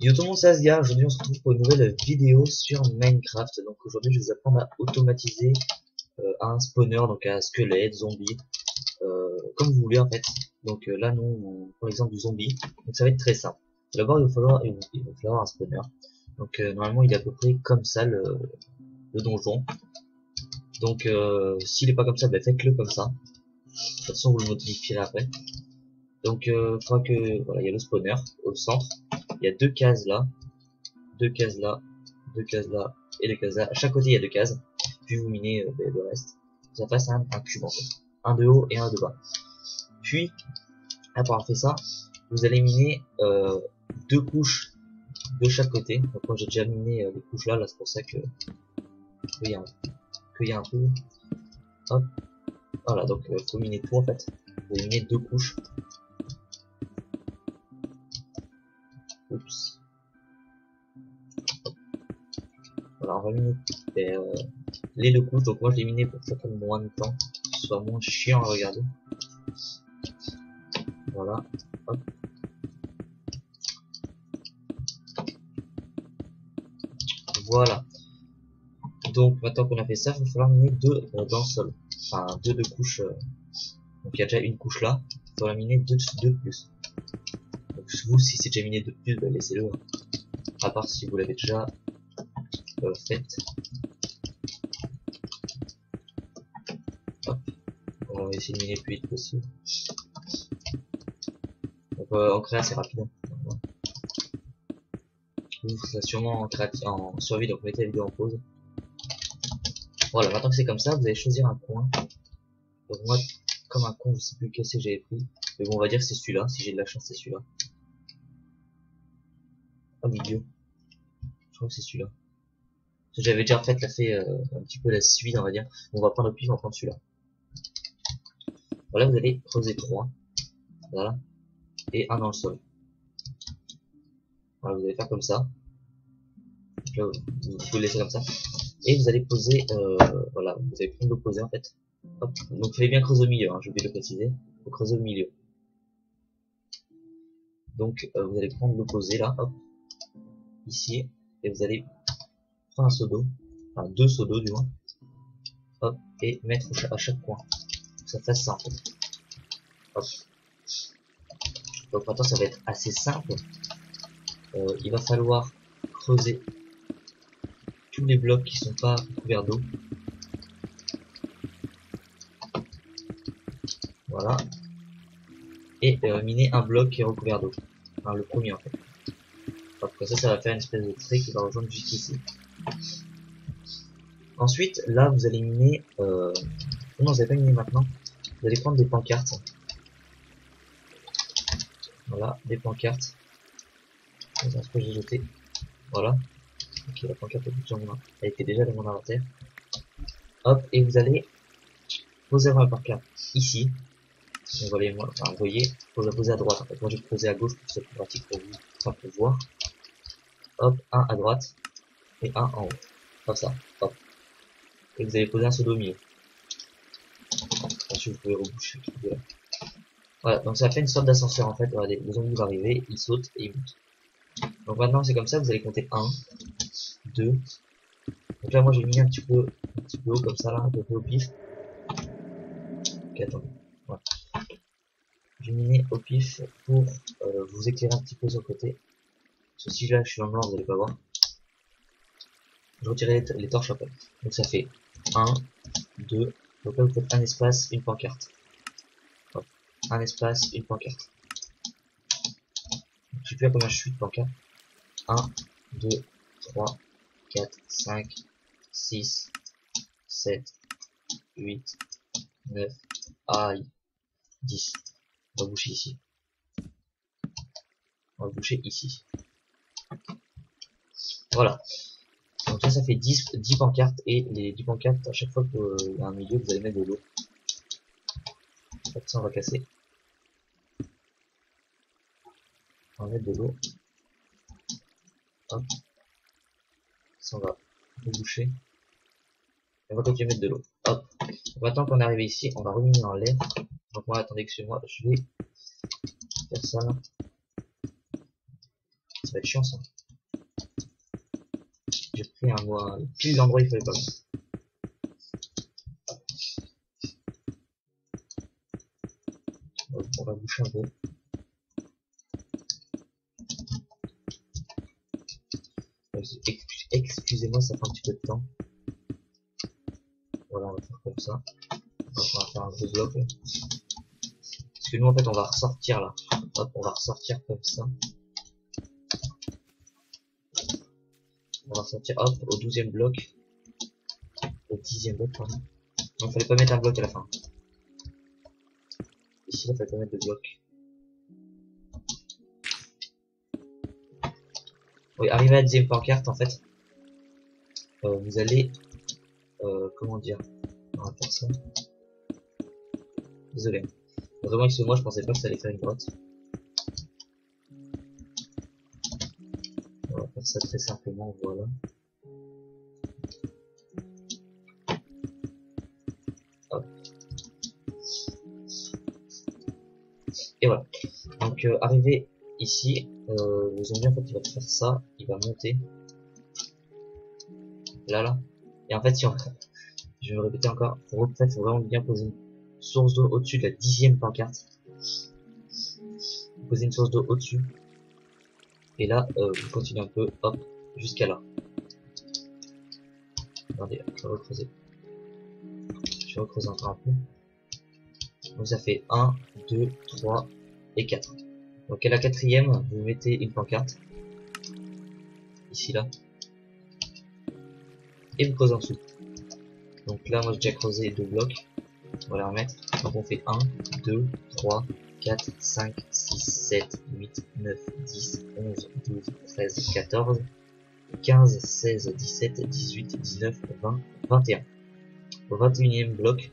Yo tout le monde, c'est Asgard. Aujourd'hui on se retrouve pour une nouvelle vidéo sur Minecraft. Donc aujourd'hui je vais vous apprendre à automatiser un spawner, donc un squelette, zombie, comme vous voulez en fait. Donc là nous on prend l'exemple du zombie. Donc ça va être très simple. D'abord il va falloir un spawner. Donc normalement il est à peu près comme ça le donjon. Donc s'il est pas comme ça, ben, faites-le comme ça. De toute façon vous le modifierez après. Donc il faudra que voilà, il y a le spawner au centre. Il y a deux cases là. Deux cases là, deux cases là, et deux cases là. À chaque côté, il y a deux cases. Puis vous minez le reste. Ça fasse un cube en fait. Un de haut et un de bas. Puis, après avoir fait ça, vous allez miner deux couches de chaque côté. Donc moi j'ai déjà miné les couches là, c'est pour ça que qu'il y a un peu. Hop. Voilà, donc faut miner tout en fait. Vous allez miner deux couches. Oups. Voilà, on va miner les deux couches. Donc moi je l'ai miné pour que ça prenne moins de temps, que ce soit moins chiant à regarder. Voilà. Hop. Voilà. Donc maintenant qu'on a fait ça, il va falloir miner deux dans le sol. Enfin deux de couches. Donc il y a déjà une couche là. Il faudra miner deux de plus. Donc vous, si c'est déjà miné de plus, bah, laissez-le. Hein. À part si vous l'avez déjà fait. Hop. On va essayer de miner le plus vite possible. Donc en créa c'est rapide. Hein. Vous serez sûrement en survie, donc mettez la vidéo en pause. Voilà, maintenant que c'est comme ça, vous allez choisir un coin. Donc moi, comme un con, je sais plus quel c'est que j'avais pris. Mais bon, on va dire que c'est celui-là. Si j'ai de la chance, c'est celui-là. Au milieu. Je crois que c'est celui-là. J'avais déjà en fait fait un petit peu la suite, on va dire. On va prendre le pif, on va prendre celui-là. Voilà, vous allez creuser 3. Voilà. Et un dans le sol. Voilà, vous allez faire comme ça. Donc là, vous pouvez le laisser comme ça. Et vous allez poser, voilà, vous allez prendre l'opposé en fait. Hop. Donc, il fallait bien creuser au milieu, hein, j'ai oublié de le préciser. Faut creuser au milieu. Donc, vous allez prendre l'opposé là, hop. Ici. Et vous allez prendre un seau d'eau. Enfin, deux seaux d'eau du moins. Hop. Et mettre à chaque coin. Pour que ça fasse ça en fait. Hop. Donc maintenant, ça va être assez simple. Il va falloir creuser tous les blocs qui sont pas couverts d'eau. Voilà. Et miner un bloc qui est recouvert d'eau. Enfin, le premier en fait. Donc ça va faire une espèce de trait qui va rejoindre jusqu'ici. Ensuite, là, vous allez miner... non, vous n'allez pas miner maintenant. Vous allez prendre des pancartes. Voilà, des pancartes. C'est ce que j'ai jeté. Voilà. Ok, la pancarte est déjà mon... Elle était déjà dans mon inventaire. Hop, et vous allez poser la pancarte ici. Vous voyez, enfin, vous voyez, faut la poser à droite. En fait, moi j'ai posé à gauche pour que ce soit plus pratique pour vous, enfin pour voir. Hop, un à droite et un en haut. Comme ça. Hop. Et vous allez poser un seau d'eau au milieu. Ensuite, vous pouvez reboucher. Voilà, donc ça fait une sorte d'ascenseur en fait. Regardez, le zombie va arriver, il saute et il monte. Donc maintenant c'est comme ça, vous allez compter 1, 2. Donc là moi j'ai mis un petit peu haut comme ça là, un peu au pif. Ok, attendez. Voilà. J'ai miné au pif pour vous éclairer un petit peu sur le côté. Parce que si là je suis dans le noir, vous allez pas voir. Je retirerai les torches après. Donc ça fait 1, 2. Donc là vous faites un espace, une pancarte. Hop. Un espace, une pancarte. Je sais plus à combien je suis de pancarte. 1, 2, 3, 4, 5, 6, 7, 8, 9, aïe, 10. On va boucher ici. On va boucher ici. Voilà. Donc là ça fait 10 pancartes et les 10 pancartes à chaque fois qu'il y a un milieu vous allez mettre de l'eau. Ça on va casser. On va mettre de l'eau. Hop. Ça on va reboucher. Et on va continuer à mettre de l'eau. Hop. Donc maintenant qu'on est arrivé ici, on va reminer en l'air. Donc moi attendez, excusez-moi, je vais faire ça là. Ça va être chiant ça. J'ai pris un mois pile l'endroit où il fallait pas. On va boucher un peu. Excusez-moi, ça prend un petit peu de temps. Voilà, on va faire comme ça. On va faire un gros bloc. Là. Parce que nous, en fait, on va ressortir là. Hop, on va ressortir comme ça. On va ressortir, hop, au 12e bloc. Au 10e bloc, pardon. Donc, fallait pas mettre un bloc à la fin. Ici, là, fallait pas mettre de bloc. Oui, arrivé à la 10e pancarte, en fait, vous allez, comment dire, on va faire ça. Désolé. Vraiment, excusez-moi, je pensais pas que ça allait faire une grotte. On va faire ça très simplement, voilà. Hop. Et voilà. Donc, arrivé ici, le zombie, en fait, il va faire ça, il va monter. Là. Et en fait, si on... je vais me répéter encore, en fait, faut vraiment bien poser une source d'eau au-dessus de la 10e pancarte. Poser une source d'eau au-dessus. Et là, vous continuez un peu, hop, jusqu'à là. Regardez, je vais recreuser. Je vais recreuser encore un peu. Donc ça fait 1, 2, 3 et 4. Donc à la 4e, vous mettez une pancarte. Ici, là. Et vous creusez en dessous. Donc là, moi j'ai déjà creusé 2 blocs. On va les remettre. Donc on fait 1, 2, 3, 4, 5, 6, 7, 8, 9, 10, 11, 12, 13, 14, 15, 16, 17, 18, 19, 20, 21. Au 21e bloc,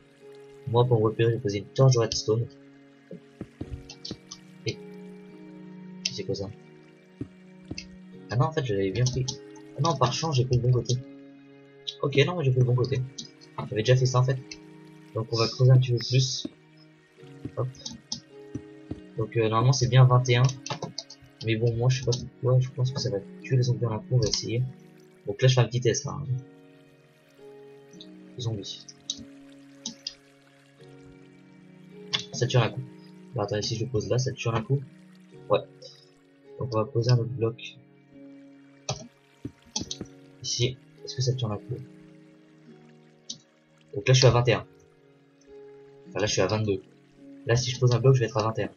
moi pour me repérer, j'ai posé une torche de redstone. Et c'est quoi ça? Ah non, en fait, je l'avais bien pris. Ah non, par chance, j'ai pris le bon côté. Ok, non, mais j'ai pris le bon côté. J'avais déjà fait ça en fait. Donc on va creuser un petit peu plus. Hop. Donc normalement c'est bien 21. Mais bon, moi je sais pas pourquoi, je pense que ça va tuer les zombies en un coup, on va essayer. Donc là je fais un petit test là. Hein. Zombies. Ça tue un coup. Alors, attendez, si je le pose là, ça tue un coup. Ouais. Donc on va poser un autre bloc. Ici. Est-ce que ça tue un coup? Donc là je suis à 21. Enfin là je suis à 22. Là si je pose un bloc je vais être à 21.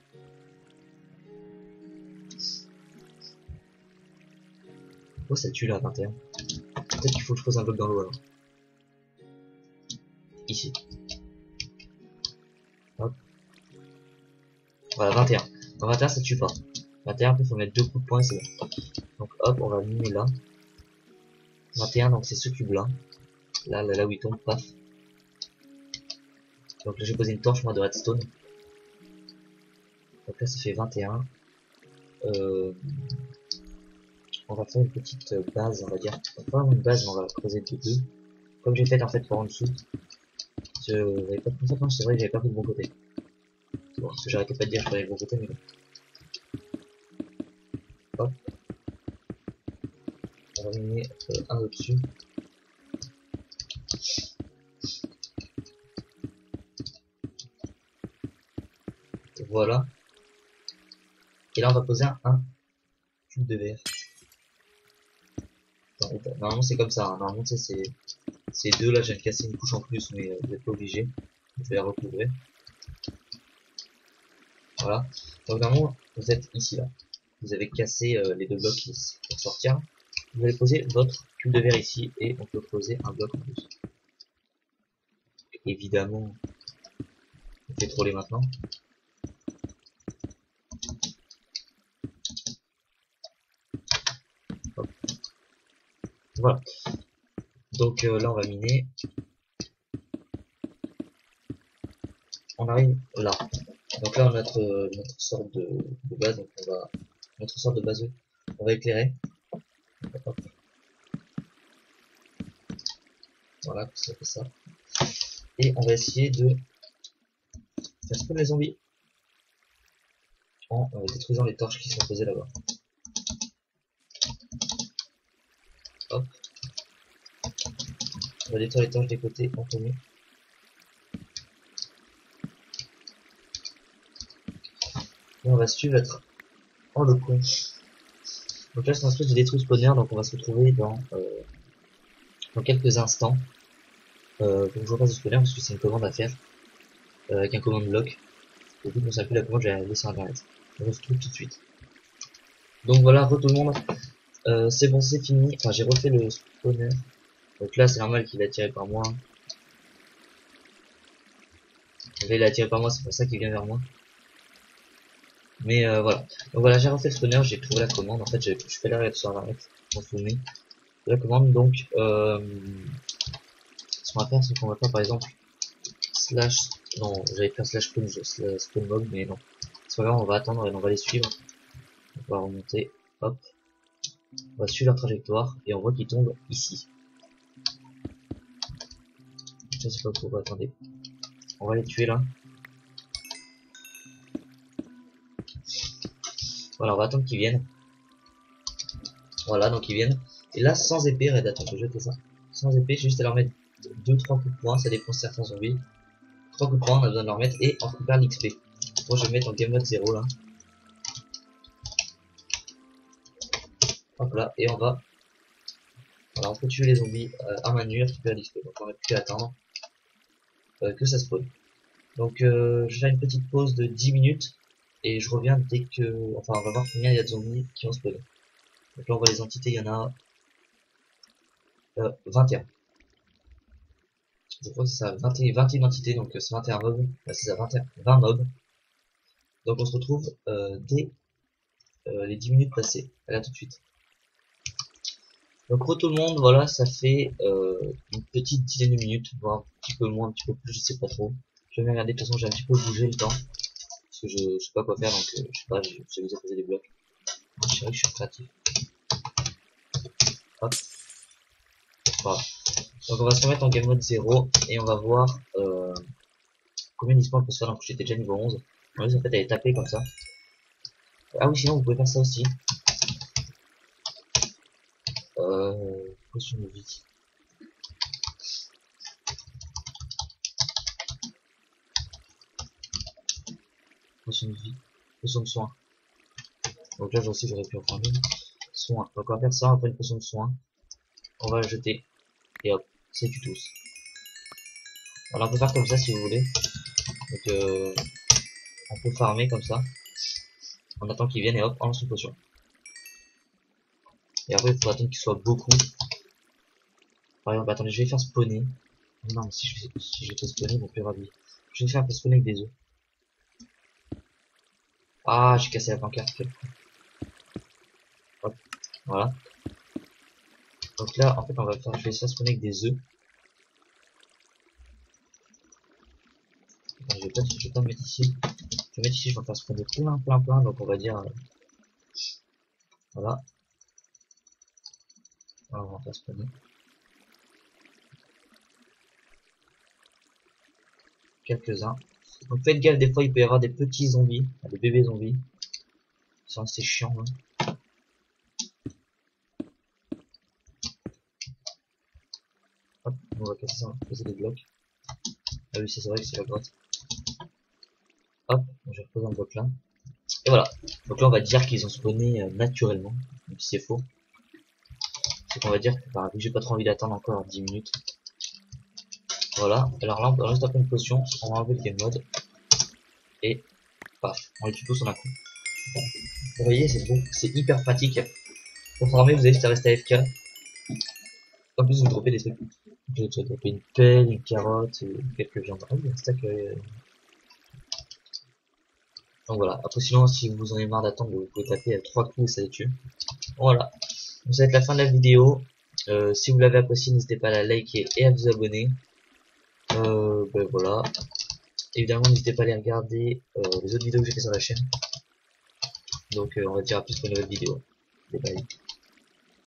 Pourquoi ça tue là à 21? Peut-être qu'il faut que je pose un bloc dans l'eau alors. Ici. Hop. Voilà 21. Dans 21 ça tue pas. 21 après il faut mettre 2 coups de poing et c'est bon. Donc hop on va miner là. 21 donc c'est ce cube là. Là où il tombe, paf. Donc là j'ai posé une torche moi de redstone. Donc là ça fait 21. On va faire une petite base, on va dire. On va faire une base, mais on va creuser de deux. Comme j'ai fait en fait pour en dessous. J'avais pas pris ça, c'est vrai que j'avais pas pris le bon côté. C'est bon, parce que j'arrêtais pas de dire que je prenais le bon côté, mais bon. Hop. On va miner un au-dessus. Voilà. Et là on va poser un cube de verre. Normalement c'est comme ça, hein. Normalement c'est deux, là j'ai cassé une couche en plus, mais vous n'êtes pas obligé. Je vais la recouvrir. Voilà. Donc normalement vous êtes ici là. Vous avez cassé les deux blocs ici pour sortir. Vous allez poser votre cube de verre ici et on peut poser un bloc en plus. Évidemment, on fait troller maintenant. Hop. Voilà. Donc là on va miner. On arrive là. Donc là on a notre sorte de base. Donc on va notre sorte de base. On va éclairer. Hop. Voilà, ça fait ça. Et on va essayer de faire ce que les zombies en détruisant les torches qui sont posées là-bas. On va détruire les torches des côtés en premier. Et on va suivre notre... Oh le con. Donc là c'est un truc de détruit spawner, donc on va se retrouver dans quelques instants. Faut que je repasse le spawner parce que c'est une commande à faire. Avec un commande bloc. Et vu qu'on sait plus la commande, je vais la laisser sur internet. On se retrouve tout de suite. Donc voilà, tout le monde. C'est bon, c'est fini. Enfin, j'ai refait le spawner. Donc là, c'est normal qu'il est attiré par moi. Là, il est attiré par moi, c'est pour ça qu'il vient vers moi. Mais voilà. Donc voilà, j'ai refait le spawner, j'ai trouvé la commande. En fait, je fais la sur internet. On se met la commande. Donc, ce qu'on va faire, c'est qu'on va faire par exemple slash. Non, j'allais faire slash spawn mob, mais non. C'est pas grave, on va attendre et on va les suivre. On va remonter. Hop. On va suivre leur trajectoire et on voit qu'ils tombent ici. Je sais pas pourquoi, attendez. On va les tuer là. Voilà, on va attendre qu'ils viennent. Voilà, donc ils viennent. Et là, sans épée, Red, attends, je vais jeter ça. Sans épée, j'ai juste à leur mettre 2-3 coups de poing, ça dépend de certains zombies. 3 coups de poing, on a besoin de leur mettre et on récupère l'XP. Moi, je vais mettre en game mode 0 là. Hop là, et on va. Voilà, on peut tuer les zombies à main nue, récupérer l'XP. Donc on va plus attendre que ça spawn. Donc je vais faire une petite pause de 10 minutes. Et je reviens dès que... Enfin, on va voir combien il y a de zombies qui ont spawné. Donc là, on voit les entités, il y en a 21. Je crois que c'est ça, 21 entités, donc c'est 21 mobs. Là, c'est ça, 20 mobs. Donc on se retrouve dès les 10 minutes passées. Allez, à tout de suite. Donc tout le monde, voilà, ça fait une petite dizaine de minutes, voire un petit peu moins, un petit peu plus, je sais pas trop. Je vais bien regarder, de toute façon j'ai un petit peu bougé le temps. Parce que je sais pas quoi faire, donc je sais pas, je vais vous poser des blocs. Je sais que je suis créatif. Hop. Voilà. Donc on va se remettre en game mode 0 et on va voir combien de spawns on peut se faire. Donc j'étais déjà niveau 11. En fait, elle est tapée comme ça. Ah oui, sinon vous pouvez faire ça aussi. Potion de vie. Potion de vie. Potion de soin. Donc là, aussi, j'aurais pu en prendre une. Soin. Donc on va faire ça, on va faire une potion de soin. On va la jeter. Et hop, c'est du tous. Alors on peut faire comme ça si vous voulez. Donc on peut farmer comme ça. On attend qu'ils viennent et hop, on lance une potion. Et après, il faut attendre qu'il soit beaucoup. Par exemple, attendez, je vais faire spawner. Non, mais si je fais spawner, ils vont plus ravi. Je vais faire spawner avec des œufs. Ah, j'ai cassé la pancarte. Hop, voilà. Donc là, en fait, on va faire, je vais faire spawner avec des œufs. Je vais pas me mettre ici. Je vais mettre ici, je vais faire spawner plein. Donc on va dire, voilà. Alors, on va faire spawner. Quelques-uns. Donc faites gaffe, des fois il peut y avoir des petits zombies, des bébés zombies. C'est assez chiant. Hein. Hop, on va casser ça, on va poser des blocs. Ah oui, c'est vrai que c'est la grotte. Hop, je repose un bloc là. Et voilà. Donc là on va dire qu'ils ont spawné naturellement, même si c'est faux. C'est qu'on va dire que vu que j'ai pas trop envie d'attendre encore 10 minutes. Voilà, alors là on peut juste après une potion, on va enlever le game mode. Et paf, on les tue tous en un coup. Vous voyez, c'est bon, c'est hyper pratique. Pour farmer, vous avez juste à rester AFK. En plus, vous droppez des trucs. J'ai droppé une pelle, une carotte, quelques viandes. Ah oui, un stack. Donc voilà. Après, sinon, si vous en avez marre d'attendre, vous pouvez taper à 3 coups et ça les tue. Voilà. Donc, ça va être la fin de la vidéo. Si vous l'avez apprécié, n'hésitez pas à la liker et à vous abonner. Ben voilà. Évidemment, n'hésitez pas à aller regarder les autres vidéos que j'ai fait sur la chaîne. Donc, on va dire à plus pour une nouvelle vidéo. Bye bye.